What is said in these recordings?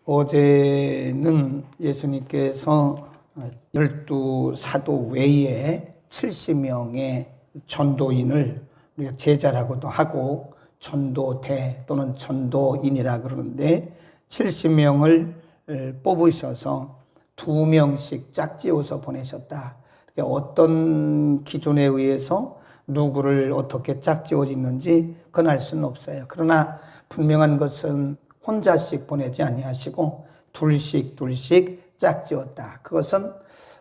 어제는 예수님께서 12사도 외에 70명의 전도인을 우리가 제자라고도 하고 전도대 또는 전도인이라 그러는데 70명을 뽑으셔서 2명씩 짝지어서 보내셨다. 어떤 기준에 의해서 누구를 어떻게 짝지어지는지 그건 알 수는 없어요. 그러나 분명한 것은 혼자씩 보내지 아니하시고 둘씩 짝지었다. 그것은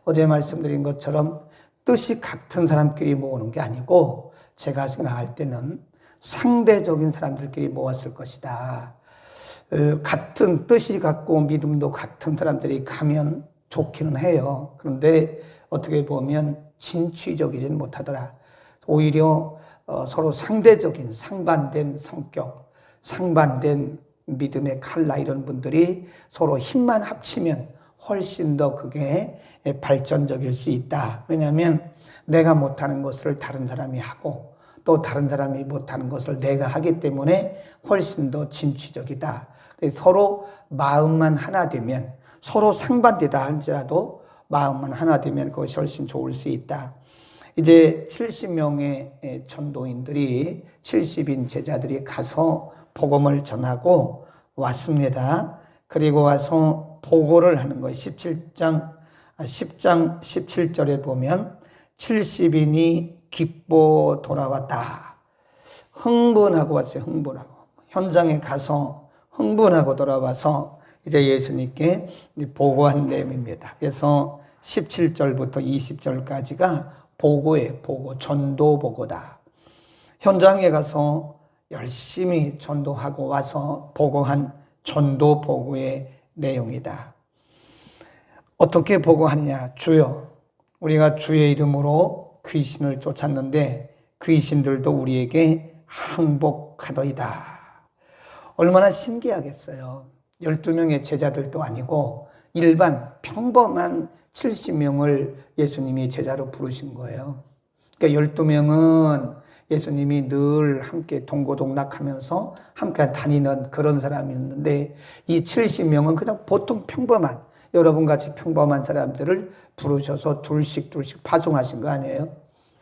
어제 말씀드린 것처럼 뜻이 같은 사람끼리 모으는 게 아니고 제가 생각할 때는 상대적인 사람들끼리 모았을 것이다. 같은 뜻이 같고 믿음도 같은 사람들이 가면 좋기는 해요. 그런데 어떻게 보면 진취적이지는 못하더라. 오히려 서로 상대적인 상반된 성격, 상반된 믿음의 칼라 이런 분들이 서로 힘만 합치면 훨씬 더 그게 발전적일 수 있다. 왜냐하면 내가 못하는 것을 다른 사람이 하고 또 다른 사람이 못하는 것을 내가 하기 때문에 훨씬 더 진취적이다. 서로 마음만 하나 되면 서로 상반되다 할지라도 마음만 하나 되면 그것이 훨씬 좋을 수 있다. 이제 70명의 전도인들이 70인 제자들이 가서 복음을 전하고 왔습니다. 그리고 와서 보고를 하는 거예요. 10장 17절에 보면 70인이 기뻐 돌아왔다. 흥분하고 왔어요. 흥분하고. 현장에 가서 흥분하고 돌아와서 이제 예수님께 보고한 내용입니다. 그래서 17절부터 20절까지가 보고예요. 보고, 전도 보고다. 현장에 가서 열심히 전도하고 와서 보고한 전도 보고의 내용이다. 어떻게 보고하느냐? 주여, 우리가 주의 이름으로 귀신을 쫓았는데 귀신들도 우리에게 항복하더이다. 얼마나 신기하겠어요. 12명의 제자들도 아니고 일반 평범한 70명을 예수님이 제자로 부르신 거예요. 그러니까 12명은 예수님이 늘 함께 동고동락하면서 함께 다니는 그런 사람이었는데 이 70명은 그냥 보통 평범한 여러분같이 평범한 사람들을 부르셔서 둘씩 파송하신 거 아니에요?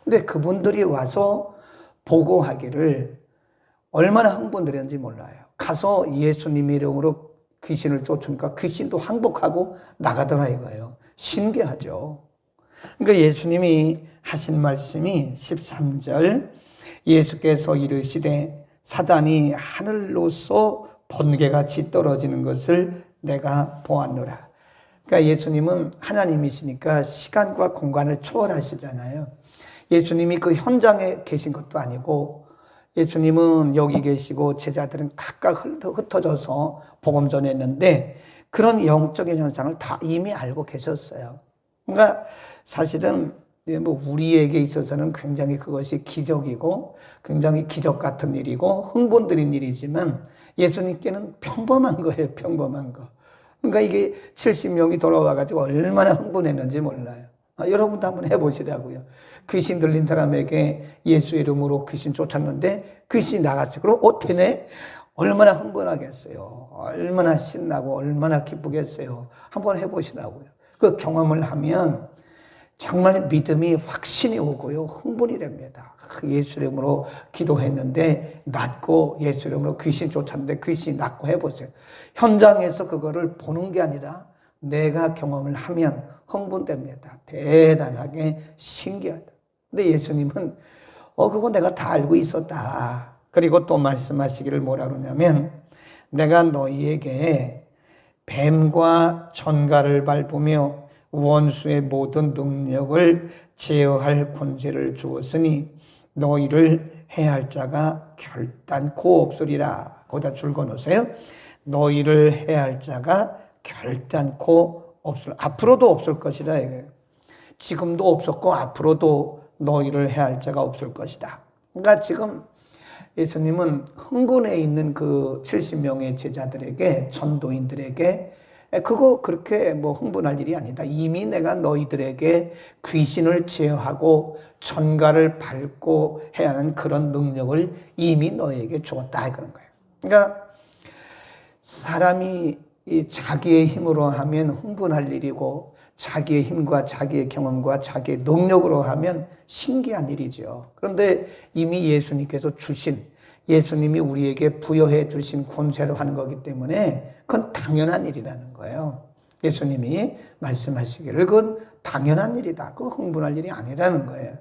근데 그분들이 와서 보고하기를 얼마나 흥분되는지 몰라요. 가서 예수님 이름으로 귀신을 쫓으니까 귀신도 항복하고 나가더라 이거예요. 신기하죠. 그러니까 예수님이 하신 말씀이 13절 예수께서 이르시되 사단이 하늘로서 번개같이 떨어지는 것을 내가 보았노라. 그러니까 예수님은 하나님이시니까 시간과 공간을 초월하시잖아요. 예수님이 그 현장에 계신 것도 아니고 예수님은 여기 계시고 제자들은 각각 흩어져서 복음 전했는데 그런 영적인 현상을 다 이미 알고 계셨어요. 그러니까 사실은 뭐 우리에게 있어서는 굉장히 그것이 기적이고 굉장히 기적 같은 일이고 흥분드린 일이지만 예수님께는 평범한 거예요. 평범한 거. 그러니까 이게 70명이 돌아와가지고 얼마나 흥분했는지 몰라요. 여러분도 한번 해보시라고요. 귀신 들린 사람에게 예수 이름으로 귀신 쫓았는데 귀신이 나갔어요. 그럼 되네? 얼마나 흥분하겠어요. 얼마나 신나고 얼마나 기쁘겠어요. 한번 해보시라고요. 그 경험을 하면 정말 믿음이 확신이 오고요. 흥분이 됩니다. 예수 이름으로 기도했는데 낫고 예수 이름으로 귀신 쫓았는데 귀신이 낫고 해보세요. 현장에서 그거를 보는 게 아니라 내가 경험을 하면 흥분됩니다. 대단하게 신기하다. 근데 예수님은 그거 내가 다 알고 있었다. 그리고 또 말씀하시기를 뭐라 그러냐면 내가 너희에게 뱀과 전갈을 밟으며 원수의 모든 능력을 제어할 권세를 주었으니 너희를 해할 자가 결단코 없으리라. 거기다 줄 거놓으세요. 너희를 해할 자가 결단코 앞으로도 없을 것이다. 지금도 없었고 앞으로도 너희를 해할 자가 없을 것이다. 그러니까 지금 예수님은 흥분해 있는 그 70명의 제자들에게 전도인들에게 그거 그렇게 뭐 흥분할 일이 아니다. 이미 내가 너희들에게 귀신을 제어하고 전갈을 밟고 해야 하는 그런 능력을 이미 너희에게 주었다. 그런 거예요. 그러니까 사람이 이 자기의 힘으로 하면 흥분할 일이고 자기의 힘과 자기의 경험과 자기의 능력으로 하면 신기한 일이죠. 그런데 이미 예수님께서 주신, 예수님이 우리에게 부여해 주신 권세로 하는 거기 때문에 그건 당연한 일이라는 거예요. 예수님이 말씀하시기를 그건 당연한 일이다. 그거 흥분할 일이 아니라는 거예요.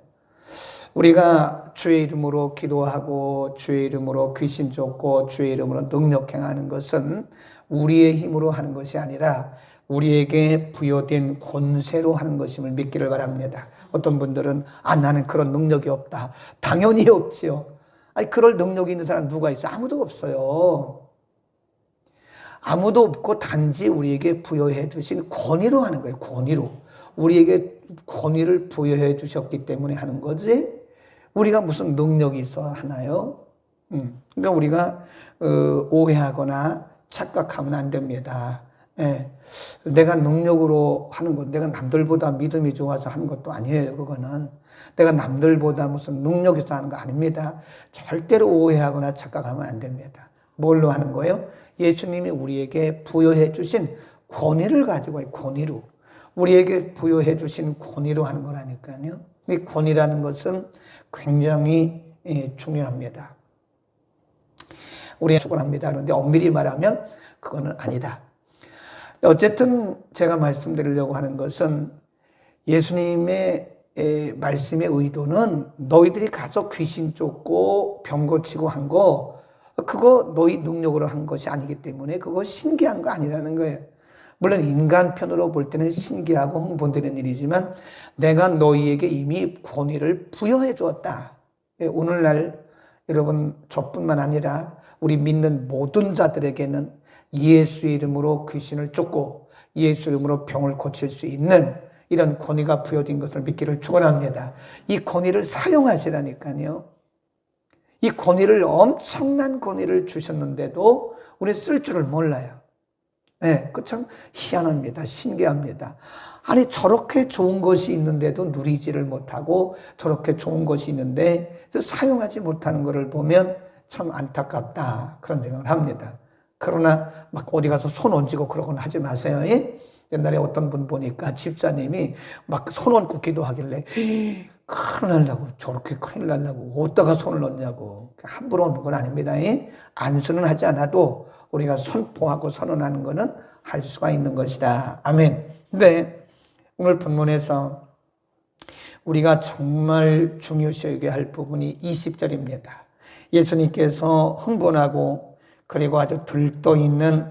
우리가 주의 이름으로 기도하고 주의 이름으로 귀신 쫓고 주의 이름으로 능력 행하는 것은 우리의 힘으로 하는 것이 아니라 우리에게 부여된 권세로 하는 것임을 믿기를 바랍니다. 어떤 분들은 나는 그런 능력이 없다. 당연히 없지요. 아니 그럴 능력이 있는 사람 누가 있어? 아무도 없어요. 아무도 없고 단지 우리에게 부여해 주신 권위로 하는 거예요. 권위로. 우리에게 권위를 부여해 주셨기 때문에 하는 거지 우리가 무슨 능력이 있어 하나요? 그러니까 우리가 오해하거나 착각하면 안 됩니다. 예. 내가 능력으로 하는 것, 내가 남들보다 믿음이 좋아서 하는 것도 아니에요. 그거는 내가 남들보다 무슨 능력이 있어 하는 거 아닙니다. 절대로 오해하거나 착각하면 안 됩니다. 뭘로 하는 거예요? 예수님이 우리에게 부여해 주신 권위를 가지고 권위로 우리에게 부여해 주신 권위로 하는 거라니까요. 이 권위라는 것은 굉장히 중요합니다. 우리가 축원합니다. 그런데 엄밀히 말하면 그거는 아니다. 어쨌든 제가 말씀드리려고 하는 것은 예수님의 말씀의 의도는 너희들이 가서 귀신 쫓고 병 고치고 한 거 그거 너희 능력으로 한 것이 아니기 때문에 그거 신기한 거 아니라는 거예요. 물론 인간 편으로 볼 때는 신기하고 흥분되는 일이지만 내가 너희에게 이미 권위를 부여해 주었다. 오늘날 여러분 저뿐만 아니라 우리 믿는 모든 자들에게는 예수의 이름으로 귀신을 쫓고 예수 이름으로 병을 고칠 수 있는 이런 권위가 부여진 것을 믿기를 축원합니다. 이 권위를 사용하시라니까요. 이 권위를 엄청난 권위를 주셨는데도 우리 쓸 줄을 몰라요. 네, 그 참 희한합니다. 신기합니다. 아니 저렇게 좋은 것이 있는데도 누리지를 못하고 저렇게 좋은 것이 있는데 사용하지 못하는 것을 보면 참 안타깝다 그런 생각을 합니다. 그러나 막 어디 가서 손 얹고 그러고는 하지 마세요. 옛날에 어떤 분 보니까 집사님이 막 손 얹고 기도하길래 큰일 날라고 저렇게 큰일 날라고 어디다가 손을 얹냐고 함부로 얹는 건 아닙니다. 안수는 하지 않아도 우리가 선포하고 선언하는 것은 할 수가 있는 것이다. 아멘. 근데 오늘 본문에서 우리가 정말 중요시 여겨야 할 부분이 20절입니다. 예수님께서 흥분하고 그리고 아주 들떠있는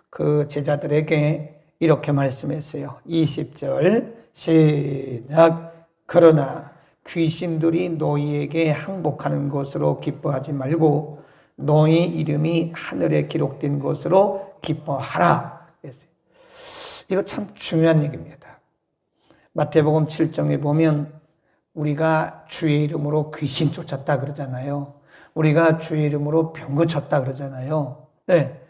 그 제자들에게 이렇게 말씀했어요. 20절 시작. 그러나 귀신들이 너희에게 항복하는 것으로 기뻐하지 말고 너희 이름이 하늘에 기록된 것으로 기뻐하라. 이거 참 중요한 얘기입니다. 마태복음 7장에 보면 우리가 주의 이름으로 귀신 쫓았다 그러잖아요. 우리가 주의 이름으로 병 고쳤다 그러잖아요. 네.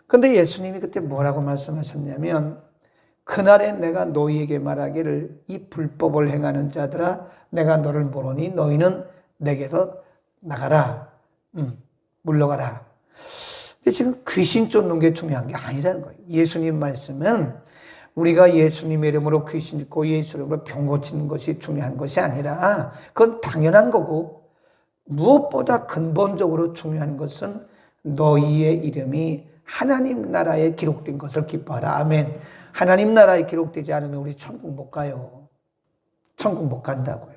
근데 예수님이 그때 뭐라고 말씀하셨냐면 그날에 내가 너희에게 말하기를 이 불법을 행하는 자들아 내가 너를 모르니 너희는 내게서 나가라. 물러가라. 근데 지금 귀신 쫓는 게 중요한 게 아니라는 거예요. 예수님 말씀은 우리가 예수님의 이름으로 귀신 쫓고 예수 이름으로 병 고치는 것이 중요한 것이 아니라 그건 당연한 거고 무엇보다 근본적으로 중요한 것은 너희의 이름이 하나님 나라에 기록된 것을 기뻐하라. 아멘. 하나님 나라에 기록되지 않으면 우리 천국 못 가요. 천국 못 간다고요.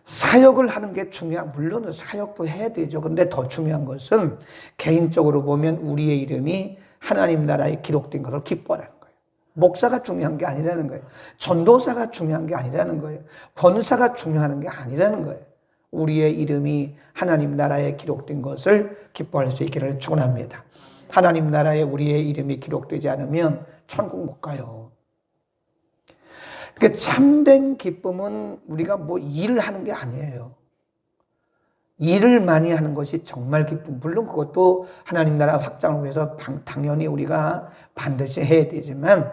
사역을 하는 게 물론 사역도 해야 되죠. 그런데 더 중요한 것은 개인적으로 보면 우리의 이름이 하나님 나라에 기록된 것을 기뻐하라는 거예요. 목사가 중요한 게 아니라는 거예요. 전도사가 중요한 게 아니라는 거예요. 권사가 중요한 게 아니라는 거예요. 우리의 이름이 하나님 나라에 기록된 것을 기뻐할 수 있기를 축원합니다. 하나님 나라에 우리의 이름이 기록되지 않으면 천국 못 가요. 그러니까 참된 기쁨은 우리가 뭐 일을 하는 게 아니에요. 일을 많이 하는 것이 정말 기쁨. 물론 그것도 하나님 나라 확장을 위해서 당연히 우리가 반드시 해야 되지만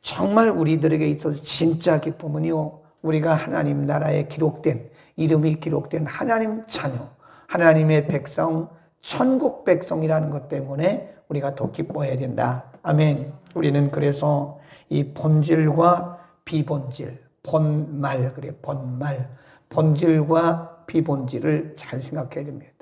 정말 우리들에게 있어서 진짜 기쁨은요. 우리가 하나님 나라에 기록된 이름이 기록된 하나님 자녀, 하나님의 백성, 천국 백성이라는 것 때문에 우리가 더 기뻐해야 된다. 아멘. 우리는 그래서 이 본질과 비본질, 본말, 그래, 본말, 본질과 비본질을 잘 생각해야 됩니다.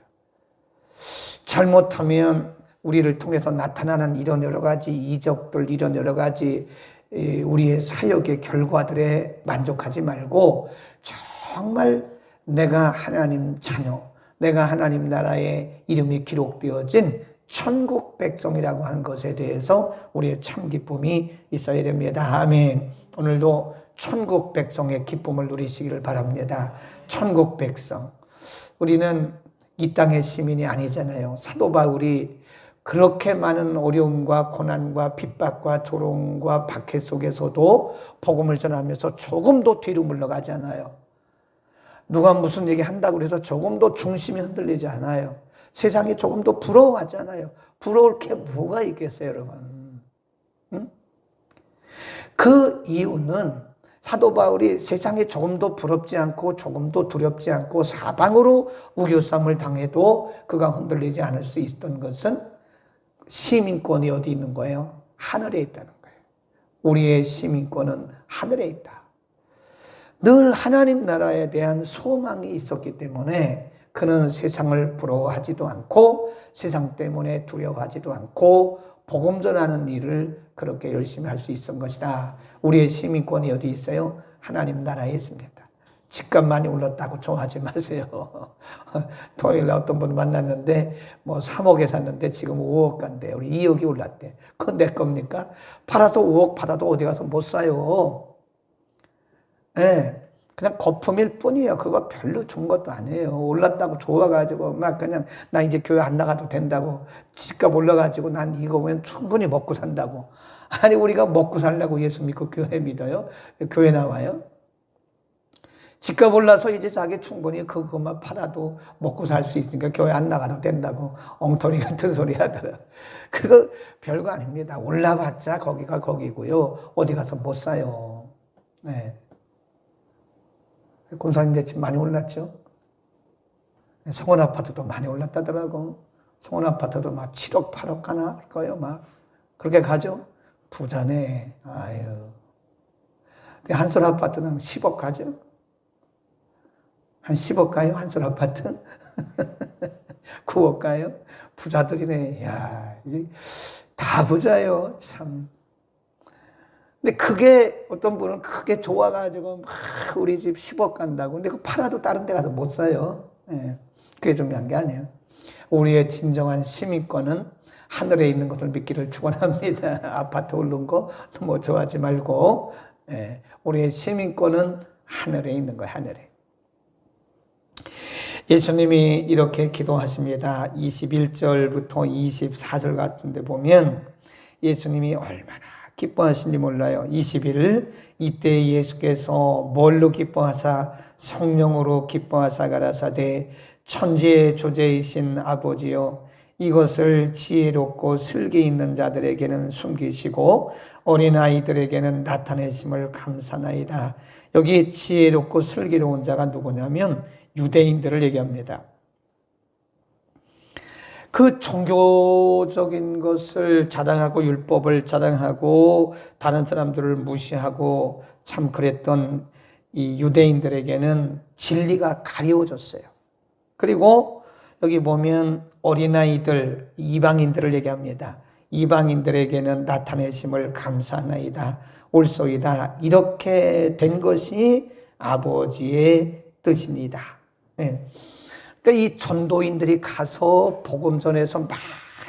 잘못하면 우리를 통해서 나타나는 이런 여러 가지 이적들, 이런 여러 가지 우리의 사역의 결과들에 만족하지 말고 정말 내가 하나님 자녀, 내가 하나님 나라의 이름이 기록되어진 천국 백성이라고 하는 것에 대해서 우리의 참 기쁨이 있어야 됩니다. 아멘. 오늘도 천국 백성의 기쁨을 누리시기를 바랍니다. 천국 백성. 우리는 이 땅의 시민이 아니잖아요. 사도 바울이 그렇게 많은 어려움과 고난과 핍박과 조롱과 박해 속에서도 복음을 전하면서 조금도 뒤로 물러가지 않아요. 누가 무슨 얘기 한다고 해서 조금도 중심이 흔들리지 않아요. 세상이 조금도 부러워하지 않아요. 부러울 게 뭐가 있겠어요, 여러분? 응? 그 이유는 사도 바울이 세상에 조금도 부럽지 않고 조금도 두렵지 않고 사방으로 우겨쌈을 당해도 그가 흔들리지 않을 수 있었던 것은 시민권이 어디 있는 거예요? 하늘에 있다는 거예요. 우리의 시민권은 하늘에 있다. 늘 하나님 나라에 대한 소망이 있었기 때문에 그는 세상을 부러워하지도 않고 세상 때문에 두려워하지도 않고 복음 전하는 일을 그렇게 열심히 할 수 있었던 것이다. 우리의 시민권이 어디 있어요? 하나님 나라에 있습니다. 집값 많이 올랐다고 좋아하지 마세요. 토요일에 어떤 분 만났는데 뭐 3억에 샀는데 지금 5억 간대. 우리 2억이 올랐대. 그건 내 겁니까? 팔아서 5억 받아도 어디 가서 못 사요. 네. 그냥 거품일 뿐이에요. 그거 별로 좋은 것도 아니에요. 올랐다고 좋아가지고 막 그냥 나 이제 교회 안 나가도 된다고 집값 올라가지고 난 이거 보면 충분히 먹고 산다고. 아니 우리가 먹고 살려고 예수 믿고 교회 믿어요? 교회 나와요? 집값 올라서 이제 자기 충분히 그것만 팔아도 먹고 살 수 있으니까 교회 안 나가도 된다고 엉터리 같은 소리 하더라. 그거 별거 아닙니다. 올라봤자 거기가 거기고요. 어디 가서 못 사요. 네. 권사님들 집 많이 올랐죠? 성원 아파트도 많이 올랐다더라고. 성원 아파트도 막 7억, 8억 가나 할 거예요. 막 그렇게 가죠? 부자네. 아유. 한솔 아파트는 10억 가죠? 한 10억 가요? 한솔 아파트? 9억 가요? 부자들이네. 야, 이게 다 부자요. 참. 근데 그게 어떤 분은 크게 좋아가지고 막 우리 집 10억 간다고. 근데 그 팔아도 다른 데 가서 못 사요. 예. 그게 중요한 게 아니에요. 우리의 진정한 시민권은 하늘에 있는 것을 믿기를 축원합니다. 아파트 오른 거 뭐 좋아하지 말고. 예. 우리의 시민권은 하늘에 있는 거예요. 하늘에. 예수님이 이렇게 기도하십니다. 21절부터 24절 같은 데 보면 예수님이 얼마나 기뻐하신지 몰라요. 21일 이때 예수께서 뭘로 기뻐하사 성령으로 기뻐하사 가라사대 천지의 조제이신 아버지여 이것을 지혜롭고 슬기 있는 자들에게는 숨기시고 어린아이들에게는 나타내심을 감사나이다. 여기 지혜롭고 슬기로운 자가 누구냐면 유대인들을 얘기합니다. 그 종교적인 것을 자랑하고 율법을 자랑하고 다른 사람들을 무시하고 참 그랬던 이 유대인들에게는 진리가 가리워졌어요. 그리고 여기 보면 어린아이들, 이방인들을 얘기합니다. 이방인들에게는 나타내심을 감사하나이다. 올소이다. 이렇게 된 것이 아버지의 뜻입니다. 네. 그러니까 이 전도인들이 가서 복음 전해서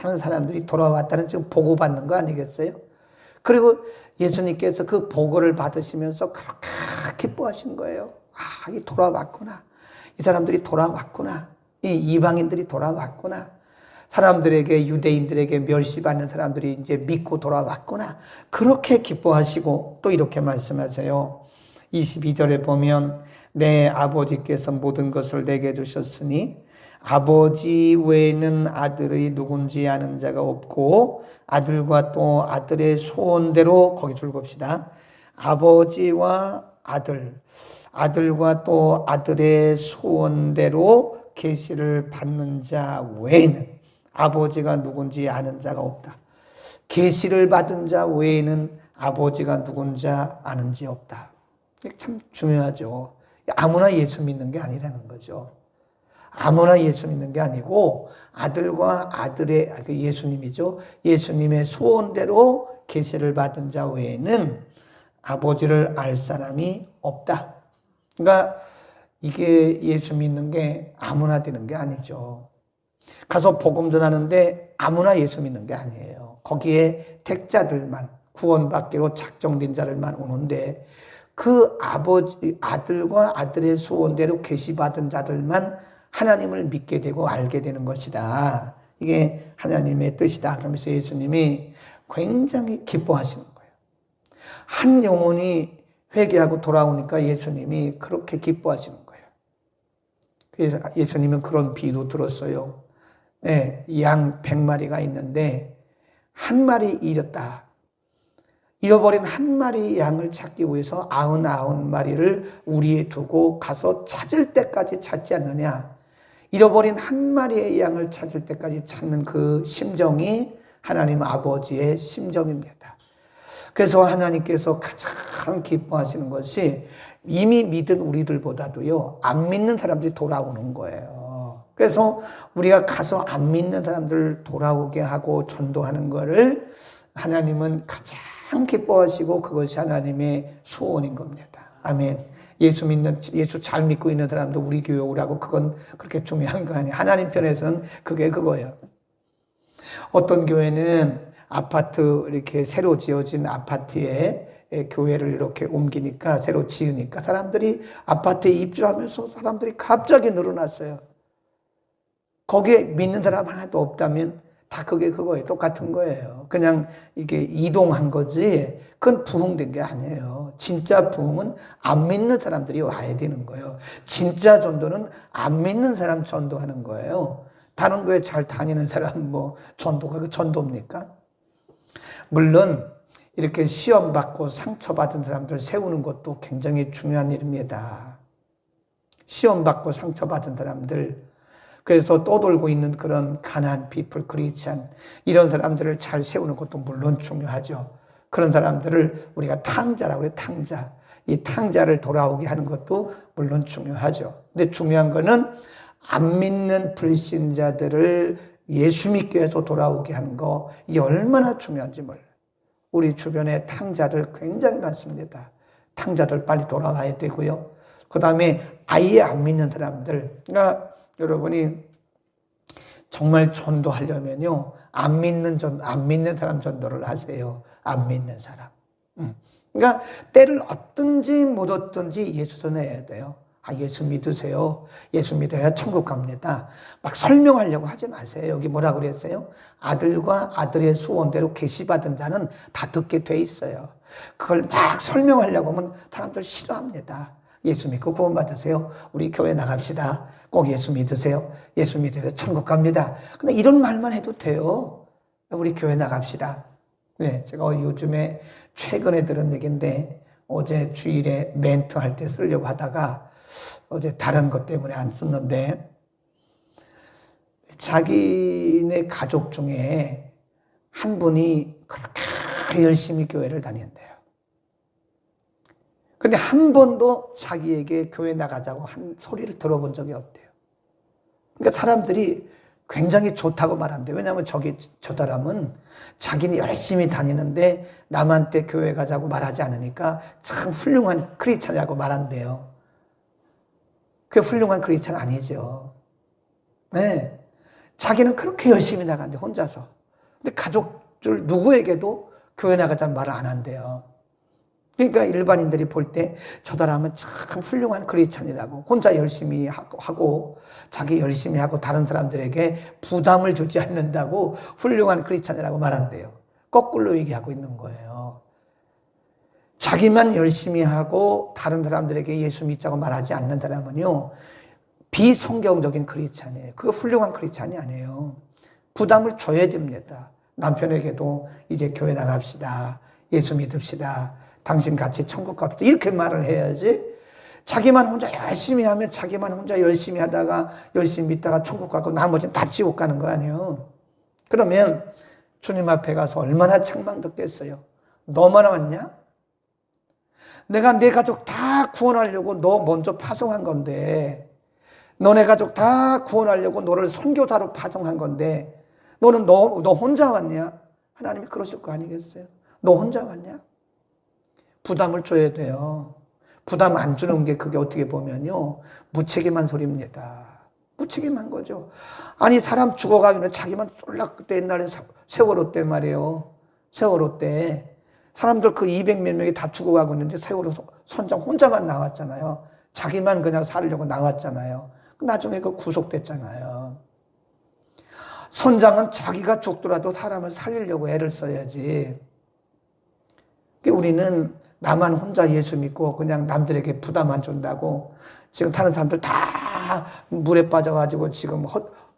많은 사람들이 돌아왔다는 지금 보고받는 거 아니겠어요? 그리고 예수님께서 그 보고를 받으시면서 그렇게 기뻐하신 거예요. 아, 이 돌아왔구나. 이 사람들이 돌아왔구나. 이 이방인들이 돌아왔구나. 사람들에게 유대인들에게 멸시받는 사람들이 이제 믿고 돌아왔구나. 그렇게 기뻐하시고 또 이렇게 말씀하세요. 22절에 보면 내 아버지께서 모든 것을 내게 주셨으니 아버지 외에는 아들이 누군지 아는 자가 없고 아들과 또 아들의 소원대로 거기 줄 겁시다. 아버지와 아들, 아들과 또 아들의 소원대로 계시를 받는 자 외에는 아버지가 누군지 아는 자가 없다. 계시를 받은 자 외에는 아버지가 누군지 아는 자 없다. 이게 참 중요하죠. 아무나 예수 믿는 게 아니라는 거죠. 아무나 예수 믿는 게 아니고 아들과 아들의 예수님이죠. 예수님의 소원대로 계시를 받은 자 외에는 아버지를 알 사람이 없다. 그러니까 이게 예수 믿는 게 아무나 되는 게 아니죠. 가서 복음 전하는데 아무나 예수 믿는 게 아니에요. 거기에 택자들만, 구원받기로 작정된 자들만 오는데 그 아들과 아들의 소원대로 계시받은 자들만 하나님을 믿게 되고 알게 되는 것이다. 이게 하나님의 뜻이다. 그러면서 예수님이 굉장히 기뻐하시는 거예요. 한 영혼이 회개하고 돌아오니까 예수님이 그렇게 기뻐하시는 거예요. 그래서 예수님은 그런 비유도 들었어요. 네, 양 100마리가 있는데 한 마리 잃었다. 잃어버린 한 마리 양을 찾기 위해서 99마리를 우리에 두고 가서 찾을 때까지 찾지 않느냐. 잃어버린 한 마리의 양을 찾을 때까지 찾는 그 심정이 하나님 아버지의 심정입니다. 그래서 하나님께서 가장 기뻐하시는 것이 이미 믿은 우리들보다도요, 안 믿는 사람들이 돌아오는 거예요. 그래서 우리가 가서 안 믿는 사람들 돌아오게 하고 전도하는 거를 하나님은 가장 기뻐하시고 그것이 하나님의 소원인 겁니다. 아멘. 예수 잘 믿고 있는 사람도 우리 교회 오라고 그건 그렇게 중요한 거 아니에요. 하나님 편에서는 그게 그거예요. 어떤 교회는 아파트 이렇게 새로 지어진 아파트에 교회를 이렇게 옮기니까 새로 지으니까 사람들이 아파트에 입주하면서 사람들이 갑자기 늘어났어요. 거기에 믿는 사람 하나도 없다면 다 그게 그거예요. 똑같은 거예요. 그냥 이게 이동한 거지 그건 부흥된 게 아니에요. 진짜 부흥은 안 믿는 사람들이 와야 되는 거예요. 진짜 전도는 안 믿는 사람 전도하는 거예요. 다른 교회 잘 다니는 사람 뭐 전도가 그 전도입니까? 물론 이렇게 시험받고 상처받은 사람들 세우는 것도 굉장히 중요한 일입니다. 시험받고 상처받은 사람들, 그래서 떠돌고 있는 그런 가난한 피플, 크리스찬 이런 사람들을 잘 세우는 것도 물론 중요하죠. 그런 사람들을 우리가 탕자라고 해요. 탕자. 이 탕자를 돌아오게 하는 것도 물론 중요하죠. 근데 중요한 거는 안 믿는 불신자들을 예수 믿게 해서 돌아오게 하는 거, 이게 얼마나 중요한지 몰라요. 우리 주변에 탕자들 굉장히 많습니다. 탕자들 빨리 돌아와야 되고요. 그 다음에 아예 안 믿는 사람들. 그러니까 여러분이 정말 전도하려면요, 안 믿는 사람 전도를 하세요. 안 믿는 사람. 그러니까 때를 얻든지 못 얻든지 예수 전해야 돼요. 아, 예수 믿으세요. 예수 믿어야 천국 갑니다. 막 설명하려고 하지 마세요. 여기 뭐라 그랬어요? 아들과 아들의 소원대로 계시받은 자는 다 듣게 돼 있어요. 그걸 막 설명하려고 하면 사람들 싫어합니다. 예수 믿고 구원 받으세요. 우리 교회 나갑시다. 꼭 예수 믿으세요. 예수 믿으세요. 천국 갑니다. 근데 이런 말만 해도 돼요. 우리 교회 나갑시다. 네, 제가 요즘에 최근에 들은 얘기인데 어제 주일에 멘트 할 때 쓰려고 하다가 어제 다른 것 때문에 안 썼는데, 자기네 가족 중에 한 분이 그렇게 열심히 교회를 다닌대요. 근데 한 번도 자기에게 교회 나가자고 한 소리를 들어본 적이 없대요. 그러니까 사람들이 굉장히 좋다고 말한대요. 왜냐하면 저 사람은 자기는 열심히 다니는데 남한테 교회 가자고 말하지 않으니까 참 훌륭한 크리스찬이라고 말한대요. 그게 훌륭한 크리스찬 아니죠. 네. 자기는 그렇게 열심히 나간대, 혼자서. 근데 가족들 누구에게도 교회 나가자는 말을 안 한대요. 그러니까 일반인들이 볼 때 저 사람은 참 훌륭한 크리스찬이라고, 혼자 열심히 하고 자기 열심히 하고 다른 사람들에게 부담을 주지 않는다고 훌륭한 크리스찬이라고 말한대요. 거꾸로 얘기하고 있는 거예요. 자기만 열심히 하고 다른 사람들에게 예수 믿자고 말하지 않는 사람은요, 비성경적인 크리스찬이에요. 그거 훌륭한 크리스찬이 아니에요. 부담을 줘야 됩니다. 남편에게도 이제 교회 나갑시다. 예수 믿읍시다. 당신 같이 천국 갑시다. 이렇게 말을 해야지. 자기만 혼자 열심히 하면 자기만 혼자 열심히 하다가 열심히 믿다가 천국 가고 나머지는 다 지옥 가는 거 아니에요. 그러면 주님 앞에 가서 얼마나 책망듣겠어요? 너만 왔냐? 내가 내 가족 다 구원하려고 너 먼저 파송한 건데, 너네 가족 다 구원하려고 너를 선교사로 파송한 건데, 너는 너 혼자 왔냐? 하나님이 그러실 거 아니겠어요? 너 혼자 왔냐? 부담을 줘야 돼요. 부담 안 주는 게 그게 어떻게 보면요, 무책임한 소리입니다. 무책임한 거죠. 아니, 사람 죽어가기는 자기만 쫄락, 그때 옛날에 세월호 때 말이에요. 세월호 때 사람들 그 200몇 명이 다 죽어가고 있는데 세월호 선장 혼자만 나왔잖아요. 자기만 그냥 살려고 나왔잖아요. 나중에 그 구속됐잖아요. 선장은 자기가 죽더라도 사람을 살리려고 애를 써야지. 우리는 나만 혼자 예수 믿고 그냥 남들에게 부담 안 준다고 지금 다른 사람들 다 물에 빠져가지고 지금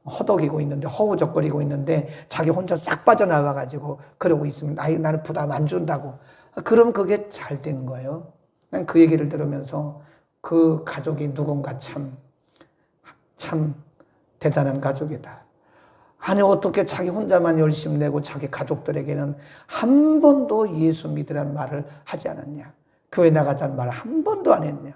허덕이고 있는데, 허우적거리고 있는데 자기 혼자 싹 빠져나와가지고 그러고 있으면 나는 부담 안 준다고. 그럼 그게 잘 된 거예요. 난 그 얘기를 들으면서 그 가족이 누군가 참 대단한 가족이다. 아니, 어떻게 자기 혼자만 열심히 내고 자기 가족들에게는 한 번도 예수 믿으라는 말을 하지 않았냐? 교회 나가자는 말을 한 번도 안 했냐?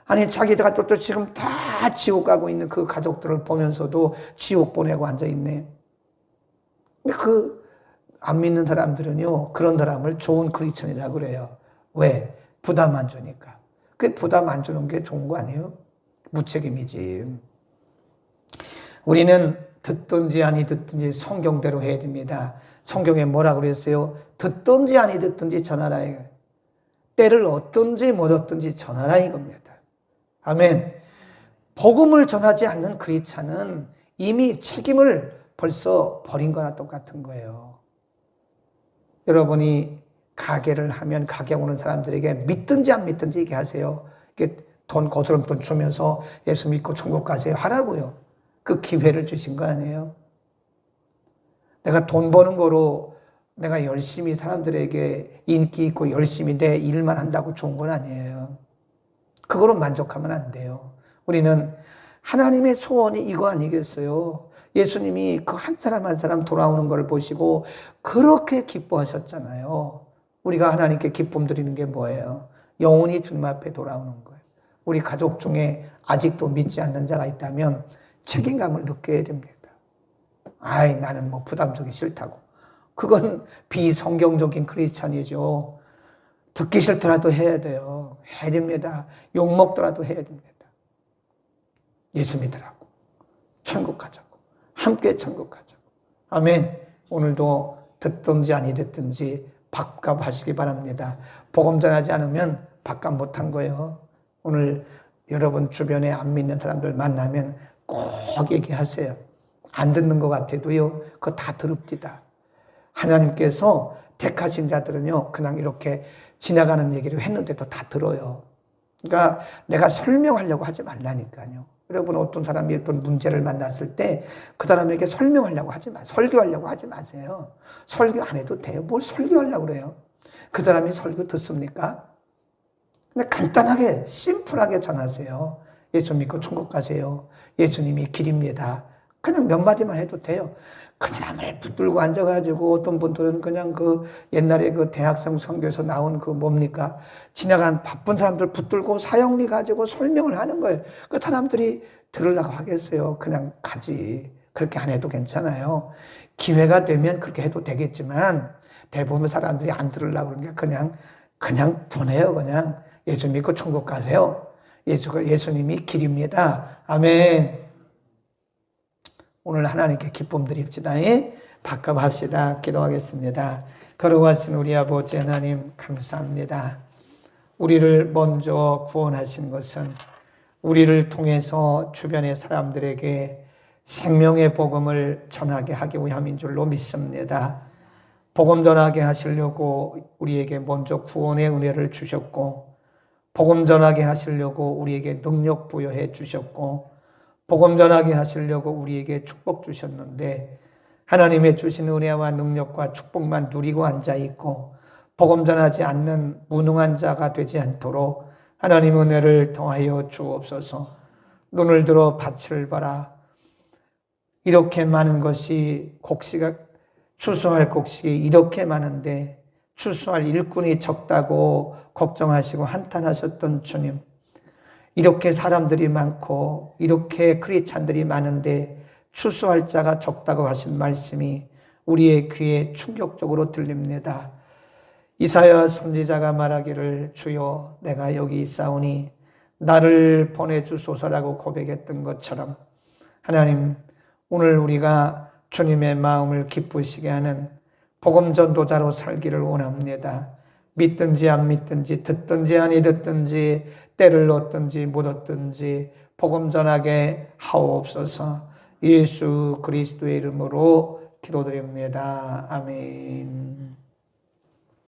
아니, 자기 가족들 지금 다 지옥 가고 있는 그 가족들을 보면서도 지옥 보내고 앉아있네. 안 믿는 사람들은요, 그런 사람을 좋은 크리스천이라고 그래요. 왜? 부담 안 주니까. 그 부담 안 주는 게 좋은 거 아니에요? 무책임이지. 우리는 듣든지 아니 듣든지 성경대로 해야 됩니다. 성경에 뭐라고 그랬어요? 듣든지 아니 듣든지 전하라. 때를 얻든지 못 얻든지 전하라 이겁니다. 아멘. 복음을 전하지 않는 크리스찬은 이미 책임을 벌써 버린 거나 똑같은 거예요. 여러분이 가게를 하면 가게 오는 사람들에게 믿든지 안 믿든지 얘기하세요. 돈 거스름돈 주면서 예수 믿고 천국 가세요 하라고요. 그 기회를 주신 거 아니에요? 내가 돈 버는 거로 내가 열심히 사람들에게 인기 있고 열심히 내 일만 한다고 좋은 건 아니에요. 그거로 만족하면 안 돼요. 우리는 하나님의 소원이 이거 아니겠어요? 예수님이 그 한 사람 한 사람 돌아오는 걸 보시고 그렇게 기뻐하셨잖아요. 우리가 하나님께 기쁨 드리는 게 뭐예요? 영혼이 주님 앞에 돌아오는 거예요. 우리 가족 중에 아직도 믿지 않는 자가 있다면 책임감을 느껴야 됩니다. 나는 뭐 부담 주기 싫다고. 그건 비성경적인 크리스찬이죠. 듣기 싫더라도 해야 돼요. 해야 됩니다. 욕먹더라도 해야 됩니다. 예수 믿으라고. 천국 가자고. 함께 천국 가자고. 아멘. 오늘도 듣든지 아니 듣든지 밥값하시기 바랍니다. 복음 전하지 않으면 밥값 못한 거예요. 오늘 여러분 주변에 안 믿는 사람들 만나면 꼭 얘기하세요. 안 듣는 것 같아도요, 그거 다 더럽디다. 하나님께서 택하신 자들은요, 그냥 이렇게 지나가는 얘기를 했는데도 다 들어요. 그러니까 내가 설명하려고 하지 말라니까요. 여러분, 어떤 사람이 어떤 문제를 만났을 때 그 사람에게 설명하려고 하지 마세요. 설교하려고 하지 마세요. 설교 안 해도 돼요. 뭘 설교하려고 그래요? 그 사람이 설교 듣습니까? 근데 간단하게, 심플하게 전하세요. 예수 믿고 천국 가세요. 예수님이 길입니다. 그냥 몇 마디만 해도 돼요. 그 사람을 붙들고 앉아가지고 어떤 분들은 그냥 그 옛날에 그 대학생 선교에서 나온 그 뭡니까? 지나간 바쁜 사람들 붙들고 사형리 가지고 설명을 하는 거예요. 그 사람들이 들으려고 하겠어요. 그냥 가지. 그렇게 안 해도 괜찮아요. 기회가 되면 그렇게 해도 되겠지만 대부분 사람들이 안 들으려고 그러는 게 그냥 전해요. 그냥 예수 믿고 천국 가세요. 예수님이 길입니다. 아멘. 오늘 하나님께 기쁨 드립시다. 밥값합시다. 기도하겠습니다. 걸어가신 우리 아버지 하나님 감사합니다. 우리를 먼저 구원하신 것은 우리를 통해서 주변의 사람들에게 생명의 복음을 전하게 하기 위함인 줄로 믿습니다. 복음 전하게 하시려고 우리에게 먼저 구원의 은혜를 주셨고, 복음 전하게 하시려고 우리에게 능력 부여해 주셨고, 복음 전하게 하시려고 우리에게 축복 주셨는데, 하나님의 주신 은혜와 능력과 축복만 누리고 앉아있고 복음 전하지 않는 무능한 자가 되지 않도록 하나님 은혜를 더하여 주옵소서. 눈을 들어 밭을 봐라. 이렇게 많은 것이 곡식가 추수할 곡식이 이렇게 많은데 추수할 일꾼이 적다고 걱정하시고 한탄하셨던 주님, 이렇게 사람들이 많고 이렇게 크리스찬들이 많은데 추수할 자가 적다고 하신 말씀이 우리의 귀에 충격적으로 들립니다. 이사야 선지자가 말하기를 주여 내가 여기 있사오니 나를 보내주소서라고 고백했던 것처럼 하나님, 오늘 우리가 주님의 마음을 기쁘시게 하는 복음 전도자로 살기를 원합니다. 믿든지 안 믿든지 듣든지 아니 듣든지 때를 얻든지 못 얻든지 복음 전하게 하옵소서. 예수 그리스도의 이름으로 기도드립니다. 아멘.